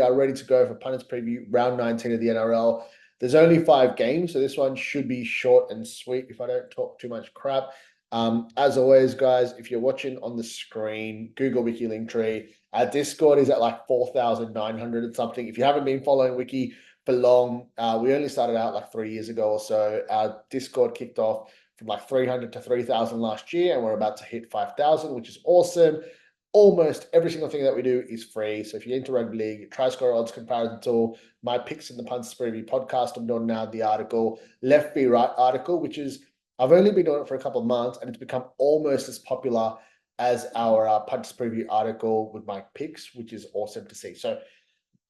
are ready to go for Punters Preview round 19 of the NRL. There's only 5 games, so this one should be short and sweet if I don't talk too much crap. As always, guys, if you're watching on the screen, Google Wicky Linktree. Our Discord is at like 4,900 and something. If you haven't been following Wicky for long, we only started out like 3 years ago or so. Our Discord kicked off from like 300 to 3,000 last year, and we're about to hit 5,000, which is awesome. Almost every single thing that we do is free. So if you're into rugby league, Try Score odds comparison tool, my picks in the Punters Preview podcast, I'm doing now the article, left v right article, which is, I've only been doing it for a couple of months, and it's become almost as popular as our Punters Preview article with my picks, which is awesome to see. So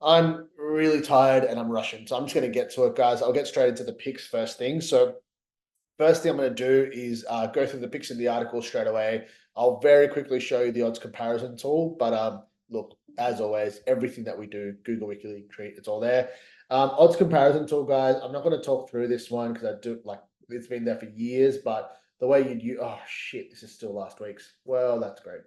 I'm really tired and I'm rushing. So I'm just going to get to it, guys. I'll get straight into the picks first thing. So first thing I'm going to do is go through the picks in the article straight away. I'll very quickly show you the odds comparison tool. But look, as always, everything that we do, Google Wiki Linktree, it's all there. Odds comparison tool, guys. I'm not going to talk through this one because I do like it's been there for years. But the way you oh shit, this is still last week's. Well, that's great.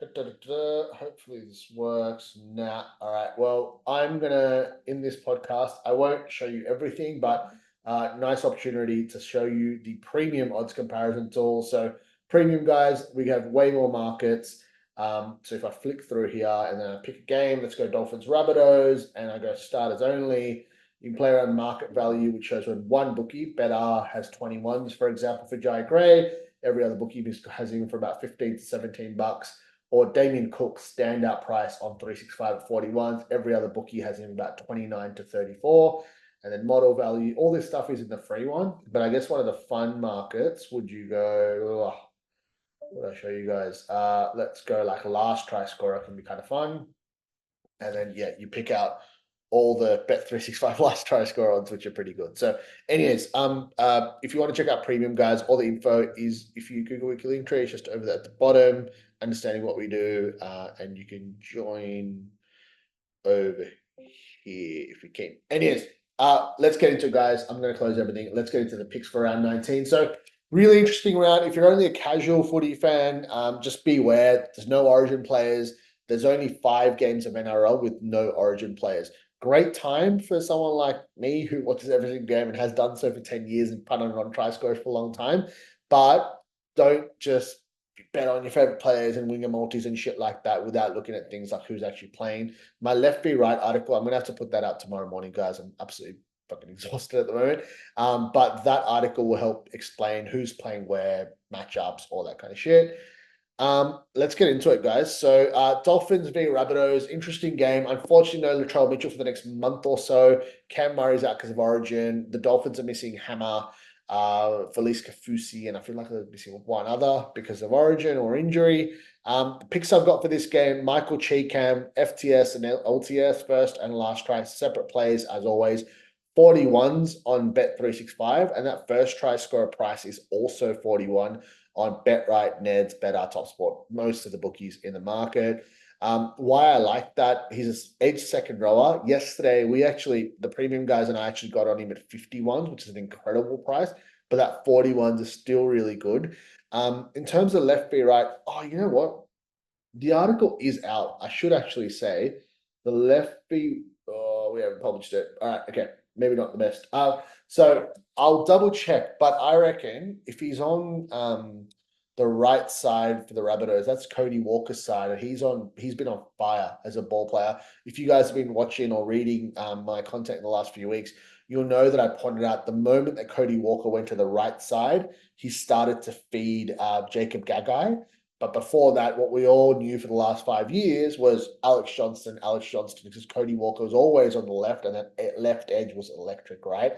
Hopefully this works. Nah. All right. Well, I'm gonna in this podcast. I won't show you everything, but nice opportunity to show you the premium odds comparison tool. So premium, guys, we have way more markets. So if I flick through here and then I pick a game, let's go Dolphins Rabbitohs, and I go starters only. You can play around market value, which shows when one bookie, Better, has 21s, for example, for Jai Gray. Every other bookie has him for about 15 to 17 bucks. Or Damien Cook's standout price on 365 at 41s. Every other bookie has him about 29 to 34. And then model value, all this stuff is in the free one. But I guess one of the fun markets, would you go, what did I show you guys? Let's go like last try scorer can be kind of fun. And then, yeah, you pick out all the Bet365 last try score odds, which are pretty good. So anyways, if you want to check out premium, guys, all the info is, if you Google Wiki Linktree, it's just over there at the bottom, understanding what we do, and you can join over here if you can. Anyways, let's get into it, guys. I'm going to close everything. Let's get into the picks for round 19. So really interesting round. If you're only a casual footy fan, just beware. There's no Origin players. There's only 5 games of NRL with no Origin players. Great time for someone like me who watches every single game and has done so for 10 years and punted on try scores for a long time. But don't just bet on your favorite players and winger multis and shit like that without looking at things like who's actually playing. My left v right article, I'm gonna have to put that out tomorrow morning, guys. I'm absolutely fucking exhausted at the moment. But that article will help explain who's playing where, matchups, all that kind of shit. Let's get into it, guys. So Dolphins v Rabbitohs, interesting game. Unfortunately, no Latrell Mitchell for the next month or so. Cam Murray's out because of Origin. The Dolphins are missing Hammer, Felice Kafusi, and I feel like they're missing one other because of Origin or injury. The picks I've got for this game, Michael Cheekam, FTS and LTS, first and last try, separate plays as always. 41s on Bet365, and that first try scorer price is also 41 on BetRight, Neds, Better, TopSport, most of the bookies in the market. Why I like that, he's an edge second rower. Yesterday, the premium guys and I actually got on him at 51s, which is an incredible price, but that 41s is still really good. In terms of left v right, oh, you know what? The article is out. I should actually say the left v, oh, we haven't published it. All right, okay, maybe not the best. So I'll double check, but I reckon if he's on the right side for the Rabbitohs, that's Cody Walker's side, and he's been on fire as a ball player. If you guys have been watching or reading my content in the last few weeks, you'll know that I pointed out the moment that Cody Walker went to the right side, he started to feed Jacob Gagai. But before that, what we all knew for the last 5 years was Alex Johnston, because Cody Walker was always on the left, and that left edge was electric, right?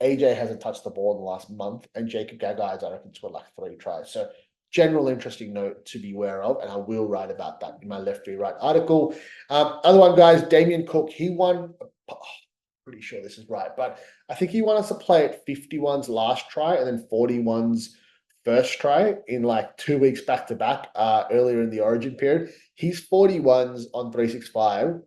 AJ hasn't touched the ball in the last month, and Jacob Gagai, I reckon, scored like 3 tries. So general interesting note to be aware of, and I will write about that in my left v right article. Other one, guys, Damien Cook, he won, pretty sure this is right, but I think he wanted us to play at 51s last try and then 41s first try in like 2 weeks back to back earlier in the Origin period. He's 41s on 365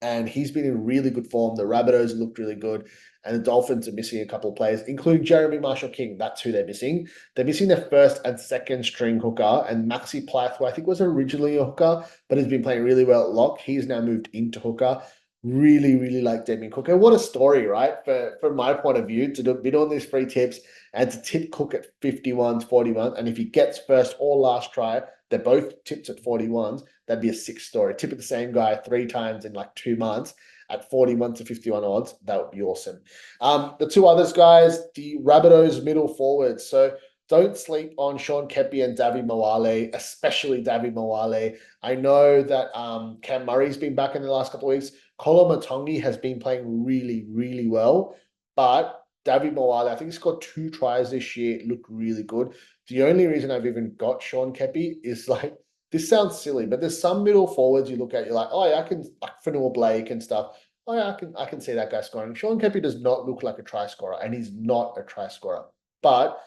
and he's been in really good form. The Rabbitohs looked really good, and the Dolphins are missing a couple of players, including Jeremy Marshall-King. That's who they're missing. They're missing their first and second string hooker, and Maxi Plath, who I think was originally a hooker, but has been playing really well at lock. He's now moved into hooker. Really, really like Damien Cook. And what a story, right? From my point of view, to bid on these free tips and to tip Cook at 51s, 41. And if he gets first or last try, they're both tips at 41s. That'd be a sick story. Tip at the same guy 3 times in like 2 months at 41 to 51 odds. That would be awesome. The two others, guys, the Rabbitohs middle forwards. So don't sleep on Sean Kepi and Davi Moale, especially Davi Moale. I know that Cam Murray's been back in the last couple of weeks. Kolo Matongi has been playing really, really well, but Davi Moale, I think he scored 2 tries this year. It looked really good. The only reason I've even got Sean Kepi is like, this sounds silly, but there's some middle forwards you look at, you're like, oh yeah, I can, like Fanua Blake and stuff. Oh yeah, I can see that guy scoring. Sean Kepi does not look like a try scorer, and he's not a try scorer. But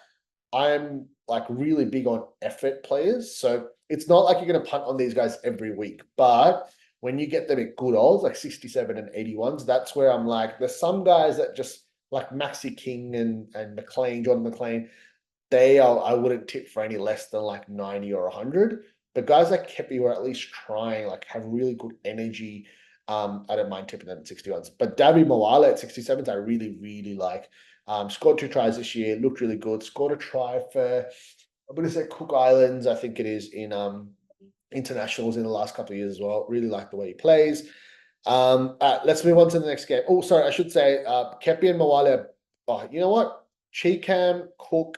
I'm like really big on effort players. So it's not like you're going to punt on these guys every week. But when you get them at good odds, like 67 and 81s, that's where I'm like, there's some guys that just like Maxi King and McLean, John McLean, they are, I wouldn't tip for any less than like 90 or 100. But guys like Kepi were at least trying, like have really good energy. I don't mind tipping them at 61s. But Davi Moale at 67s, I really, really like. Scored 2 tries this year, looked really good. Scored a try for, I'm going to say Cook Islands, I think it is, in internationals in the last couple of years as well. Really like the way he plays. Let's move on to the next game. Oh, sorry, I should say Kepi and Moale. Oh, you know what? Cheekam, Cook,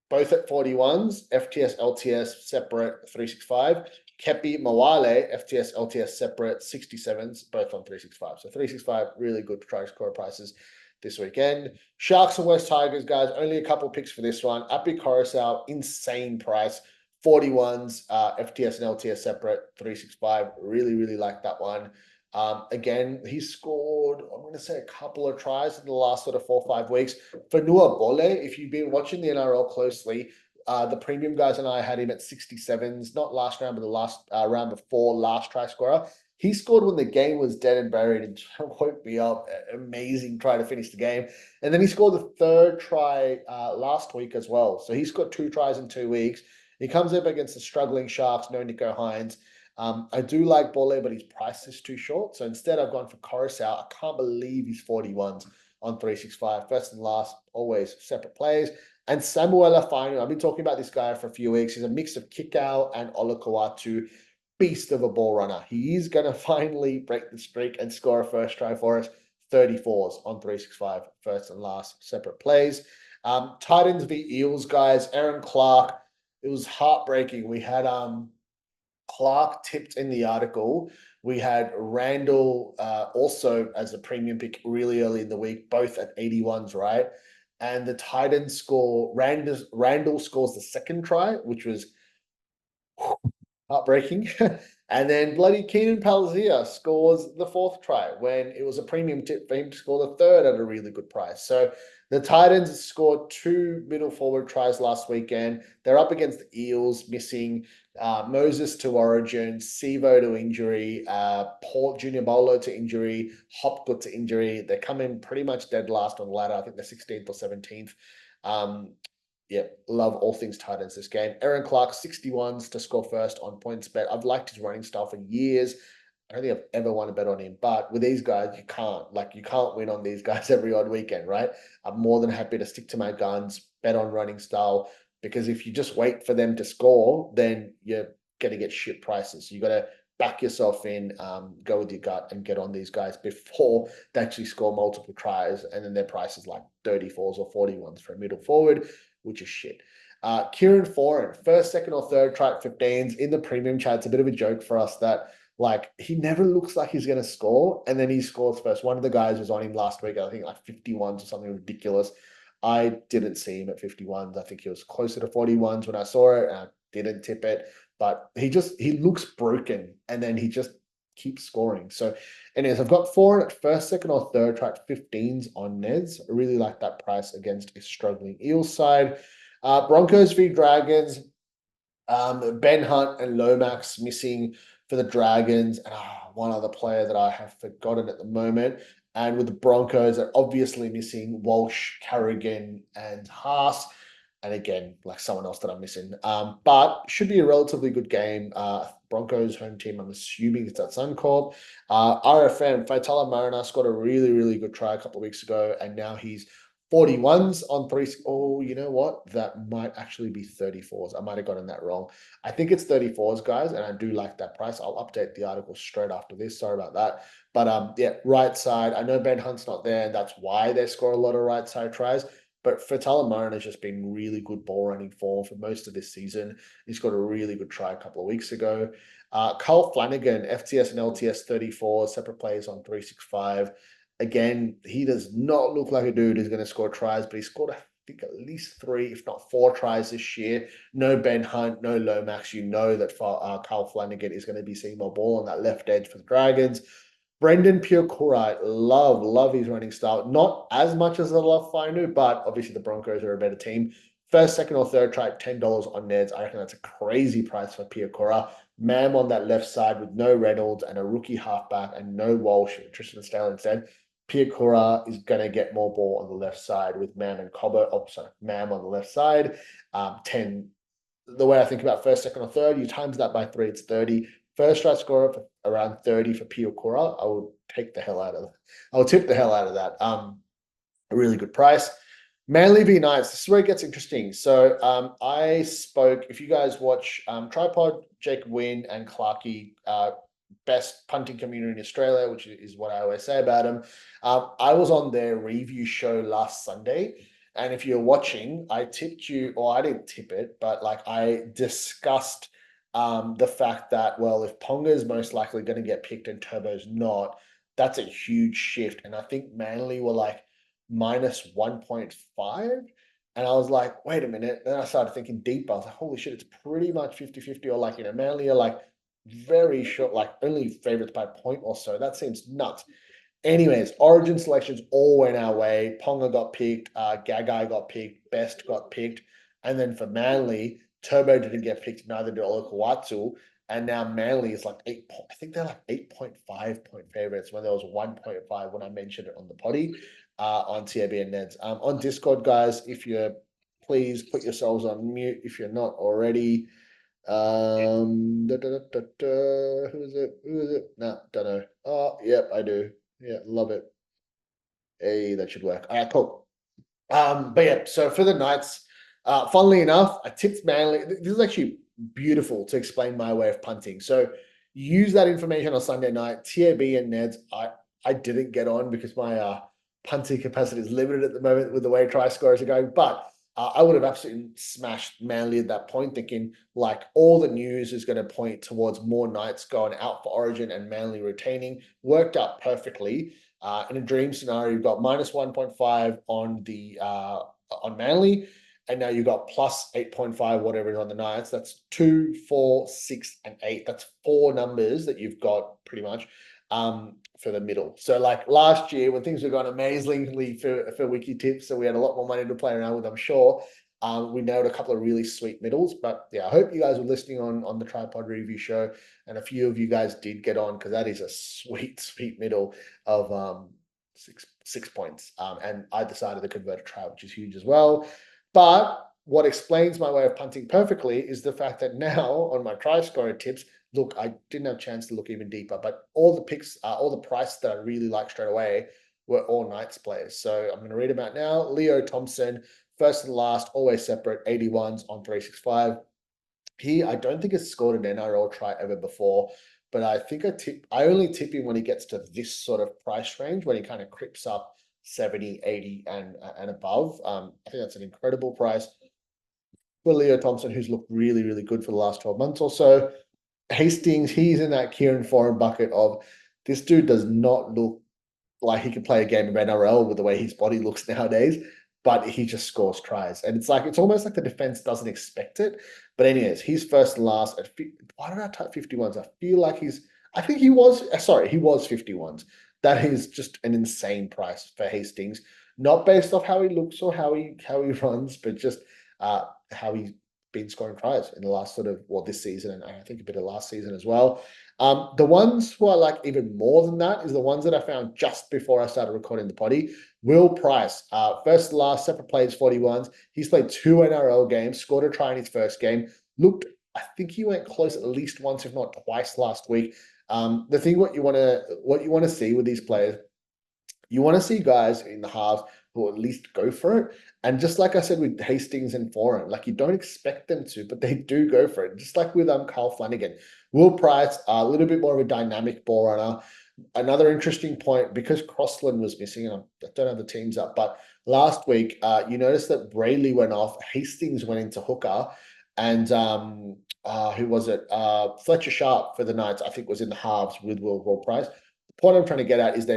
both at 41s, FTS, LTS separate 365. Kepi, Moale, FTS, LTS separate 67s, both on 365. So 365, really good try score prices this weekend. Sharks and West Tigers, guys, only a couple picks for this one. Api Coruscant, insane price. 41s, FTS and LTS separate, 365. Really, really like that one. Again, he scored, I'm going to say, a couple of tries in the last sort of 4 or 5 weeks. Fanua Bole, if you've been watching the NRL closely, the premium guys and I had him at 67s, not last round, but the last round before last try scorer. He scored when the game was dead and buried and woke me up. Amazing try to finish the game. And then he scored the 3rd try last week as well. So he's got 2 tries in 2 weeks. He comes up against the struggling Sharks, no Nico Hines. I do like Bole, but his price is too short. So instead, I've gone for Coruscant. I can't believe he's 41s on 365. First and last, always separate plays. And Samuela Fainu, I've been talking about this guy for a few weeks. He's a mix of Kikau and Olakau'atu. Beast of a ball runner. He is going to finally break the streak and score a first try for us. 34s on 365. First and last, separate plays. Titans v Eels, guys. Aaron Clark. It was heartbreaking. We had Clark tipped in the article. We had Randall also as a premium pick really early in the week, both at 81s, right? And the Titans score, Randall scores the second try, which was heartbreaking. And then bloody Keenan Palazia scores the 4th try when it was a premium tip for him to score the 3rd at a really good price. So the Titans scored 2 middle forward tries last weekend. They're up against the Eels, missing Moses to origin, Sivo to injury, Paul Junior Bolo to injury, Hopgood to injury. They're coming pretty much dead last on the ladder. I think they're 16th or 17th. Yeah, love all things Titans this game. Aaron Clark, 61s to score first on points bet. I've liked his running style for years. I don't think I've ever won a bet on him, but with these guys, you can't win on these guys every odd weekend, right? I'm more than happy to stick to my guns, bet on running style, because if you just wait for them to score, then you're going to get shit prices. So you got to back yourself in, go with your gut and get on these guys before they actually score multiple tries. And then their price is like 34s or 41s for a middle forward, which is shit. Kieran Foran, first, second, or third try at 15s in the premium chat. It's a bit of a joke for us that like he never looks like he's going to score, and then he scores first. One of the guys was on him last week, I think like 51s or something ridiculous. I didn't see him at 51s. I think he was closer to 41s when I saw it, and I didn't tip it. But he looks broken, and then he just keeps scoring. So anyways, I've got Foran at first, second, or third try at 15s on Neds. I really like that price against a struggling Eels side. Broncos v Dragons. Ben Hunt and Lomax missing for the Dragons, and one other player that I have forgotten at the moment. And with the Broncos, they're obviously missing Walsh, Carrigan, and Haas. And again, like someone else that I'm missing. But should be a relatively good game. Broncos home team, I'm assuming it's at Suncorp. RFM, Faitala Mariner scored a really, really good try a couple of weeks ago, and now he's 41s on three. Oh, you know what? That might actually be 34s. I might have gotten that wrong. I think it's 34s, guys, and I do like that price. I'll update the article straight after this. Sorry about that. But yeah, right side. I know Ben Hunt's not there, and that's why they score a lot of right side tries. But Fatala Marin has just been really good ball running form for most of this season. He's got a really good try a couple of weeks ago. Carl Flanagan, FTS and LTS 34, separate plays on 365. Again, he does not look like a dude who's going to score tries, but he scored, I think, at least 3, if not 4 tries this year. No Ben Hunt, no Lomax. You know that Carl Flanagan is going to be seeing more ball on that left edge for the Dragons. Brendan Purecura, love his running style. Not as much as I love Fainu, but obviously the Broncos are a better team. First, second, or third try, $10 on Neds. I reckon that's a crazy price for Purecura. Mam on that left side with no Reynolds and a rookie halfback and no Walsh, Tristan Stale instead. Purecura is going to get more ball on the left side with Mam and Cobbo. Oh, sorry, Mam on the left side. 10. The way I think about first, second, or third, you times that by 3, it's 30. First try scorer for around 30 for Purecura. I would take the hell out of that. I would tip the hell out of that. A really good price. Manly v Knights. This is where it gets interesting. So I spoke, if you guys watch Tripod, Jacob Wynn and Clarkey, best punting community in Australia, which is what I always say about him. I was on their review show last Sunday. And if you're watching, I tipped you, or I didn't tip it, but like I discussed the fact that, well, if Ponga is most likely going to get picked and Turbo's not, that's a huge shift. And I think Manly were like minus 1.5. And I was like, wait a minute. Then I started thinking deeper. I was like, holy shit, it's pretty much 50-50, or like, Manly are like very short, like only favorites by a point or so. That seems nuts. Anyways, origin selections all went our way. Ponga got picked, Gagai got picked, Best got picked. And then for Manly, Turbo didn't get picked, neither did Olakawatu. And now Manly is like I think they're like 8.5 point favorites when there was 1.5 when I mentioned it on the potty, on TAB and Neds. On Discord, guys, if you're, please put yourselves on mute if you're not already. Who is it? No, don't know. Oh, yep, I do. Yeah, love it. Hey, that should work. All right, cool. But yeah, so for the Knights, funnily enough, I tipped Manly. This is actually beautiful to explain my way of punting. So use that information on Sunday night. TAB and Neds, I didn't get on because my punting capacity is limited at the moment with the way try scorers are going. But I would have absolutely smashed Manly at that point, thinking like all the news is going to point towards more Knights going out for Origin and Manly retaining. Worked out perfectly. In a dream scenario, you've got minus 1.5 on the on Manly, and now you've got plus 8.5, whatever it is on the Knights. That's 2, 4, 6, and 8. That's 4 numbers that you've got pretty much for the middle. So like last year when things were going amazingly for Wicky tips, so we had a lot more money to play around with, I'm sure. We nailed a couple of really sweet middles, but yeah, I hope you guys were listening on the Tripod Review show, and a few of you guys did get on because that is a sweet middle of 6 points, and I decided to convert a try, which is huge as well. But what explains my way of punting perfectly is the fact that now on my try scorer tips, look, I didn't have a chance to look even deeper, but all the picks, all the price that I really like straight away were all Knights players. So I'm going to read them out now. Leo Thompson, first and last, always separate, 81s on 365. I don't think has scored an NRL try ever before, but I think I only tip him when he gets to this sort of price range, when he kind of creeps up 70, 80 and above. I think that's an incredible price for Leo Thompson, who's looked really good for the last 12 months or so. Hastings, he's in that Kieran Foran bucket of this dude does not look like he could play a game of NRL with the way his body looks nowadays, but he just scores tries. And it's almost like the defense doesn't expect it. But anyways, he's first and last at, why did I type 51s? I feel like he was 51s. That is just an insane price for Hastings, not based off how he looks or how he runs, but just how he been scoring tries in the last this season, and I think a bit of last season as well. The ones who are like even more than that is the ones that I found just before I started recording the potty. Will Price, first to last, separate plays, 41s. He's played 2 NRL games, scored a try in his first game. I think he went close at least once, if not twice, last week. The thing what you want to see with these players, you want to see guys in the halves who at least go for it. And just like I said with Hastings and Foran, like you don't expect them to, but they do go for it. Just like with Kyle Flanagan. Will Price, a little bit more of a dynamic ball runner. Another interesting point, because Crossland was missing, and I don't have the teams up, but last week, you noticed that Brayley went off, Hastings went into hooker, and who was it? Fletcher Sharp for the Knights, I think, was in the halves with Will Price. The point I'm trying to get at is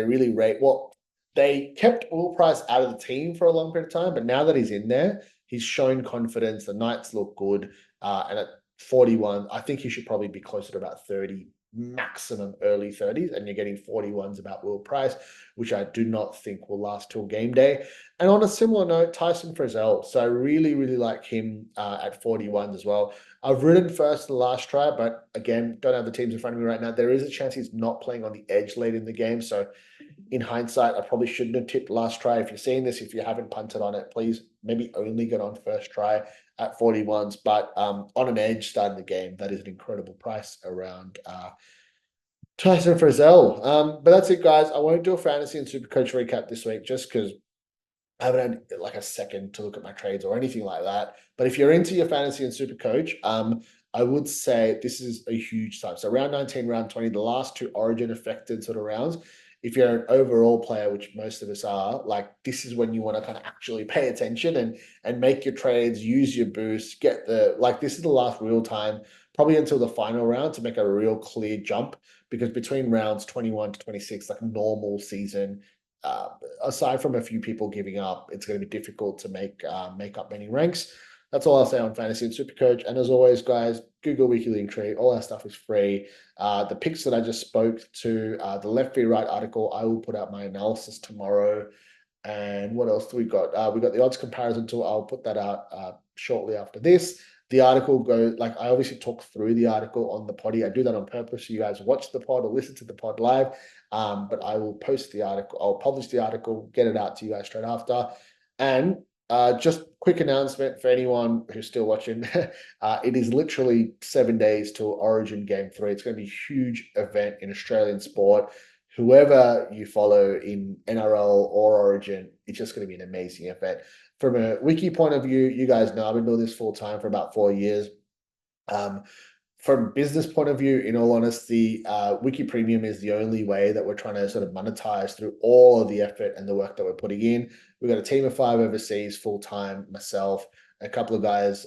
they kept Will Price out of the team for a long period of time, but now that he's in there, he's shown confidence. The Knights look good, and at 41, I think he should probably be closer to about 30, maximum early 30s, and you're getting 41s about Will Price, which I do not think will last till game day. And on a similar note, Tyson Frizzell. So I really, really like him at 41s as well. I've ridden first the last try, but again, don't have the teams in front of me right now. There is a chance he's not playing on the edge late in the game. So in hindsight, I probably shouldn't have tipped last try. If you're seeing this, if you haven't punted on it, please maybe only get on first try at 41s. But on an edge starting the game, that is an incredible price around Tyson Frizzell. But that's it, guys. I won't do a fantasy and super coach recap this week just because I haven't had like a second to look at my trades or anything like that. But if you're into your fantasy and super coach, I would say this is a huge time. So round 19, round 20, the last 2 origin affected sort of rounds. If you're an overall player, which most of us are, like this is when you want to kind of actually pay attention and make your trades, use your boost, this is the last real time, probably until the final round to make a real clear jump, because between rounds 21 to 26, like normal season, aside from a few people giving up, it's going to be difficult to make up many ranks. That's all I'll say on Fantasy and Supercoach. And as always, guys, Google Wiki Linktree. All our stuff is free. The picks that I just spoke to, the left v right article, I will put out my analysis tomorrow. And what else do we got? We got the odds comparison tool. I'll put that out shortly after this. The article goes, like I obviously talk through the article on the poddy. I do that on purpose so you guys watch the pod or listen to the pod live. But I will post the article. I'll publish the article, get it out to you guys straight after. And just quick announcement for anyone who's still watching. It is literally 7 days till Origin Game 3. It's going to be a huge event in Australian sport. Whoever you follow in NRL or Origin, it's just going to be an amazing event. From a wiki point of view, you guys know I've been doing this full time for about 4 years. From a business point of view, in all honesty, Wiki Premium is the only way that we're trying to sort of monetize through all of the effort and the work that we're putting in. We've got a team of 5 overseas full time, myself, a couple of guys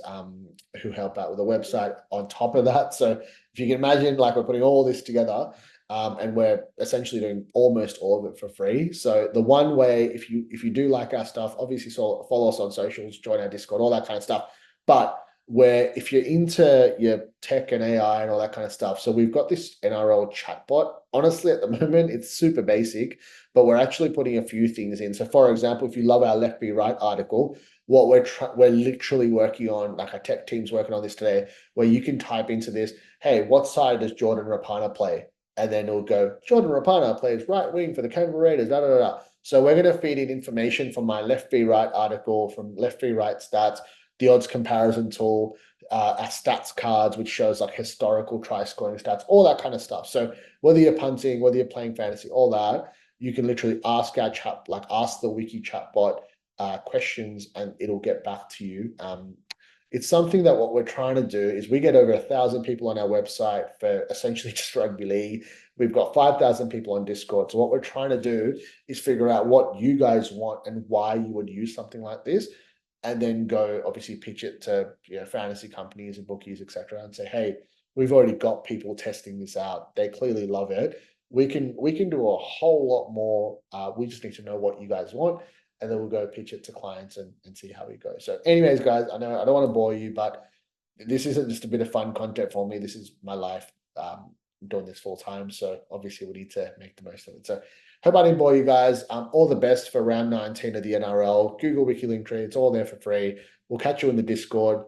who help out with the website on top of that. So if you can imagine, like we're putting all this together, and we're essentially doing almost all of it for free. So the one way, if you do like our stuff, obviously follow us on socials, join our Discord, all that kind of stuff. But if you're into your tech and AI and all that kind of stuff, so we've got this NRL chatbot. Honestly, at the moment, it's super basic, but we're actually putting a few things in. So for example, if you love our left v right article, what we're literally working on, like our tech team's working on this today, where you can type into this, hey, what side does Jordan Rapana play? And then it'll go, Jordan Rapana plays right wing for the Canberra Raiders, da, da, da, da. So we're going to feed in information from my left v right article, from left v right stats, the odds comparison tool, our stats cards, which shows like historical try scoring stats, all that kind of stuff. So whether you're punting, whether you're playing fantasy, all that, you can literally ask ask the Wiki chatbot questions and it'll get back to you. It's something that what we're trying to do is we get over 1,000 people on our website for essentially just rugby league. We've got 5,000 people on Discord. So what we're trying to do is figure out what you guys want and why you would use something like this, and then go obviously pitch it to fantasy companies and bookies, etc., and say, hey, we've already got people testing this out. They clearly love it. We can do a whole lot more. We just need to know what you guys want, and then we'll go pitch it to clients and see how we go. So anyways, guys, I know I don't want to bore you, but this isn't just a bit of fun content for me. This is my life. I'm doing this full time. So obviously we need to make the most of it. So hope I didn't bore you guys. All the best for round 19 of the NRL. Google Wiki Linktree. It's all there for free. We'll catch you in the Discord.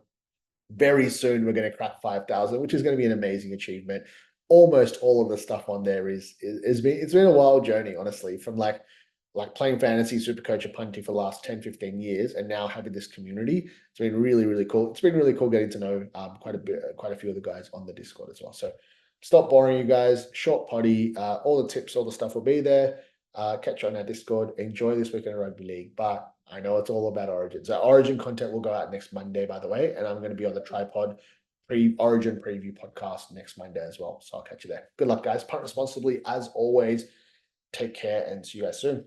very soon we're going to crack 5,000, which is going to be an amazing achievement. Almost all of the stuff on there it's been a wild journey, honestly, from like playing fantasy Supercoach or Punty for the last 10, 15 years, and now having this community. It's been really, really cool. It's been really cool getting to know quite a few of the guys on the Discord as well. So stop boring you guys. Short potty, all the tips, all the stuff will be there. Catch you on our Discord. Enjoy this weekend of rugby league, but I know it's all about Origin. So Origin content will go out next Monday, by the way, and I'm going to be on the Tripod Origin preview podcast next Monday as well. So I'll catch you there. Good luck, guys. Punt responsibly as always. Take care and see you guys soon.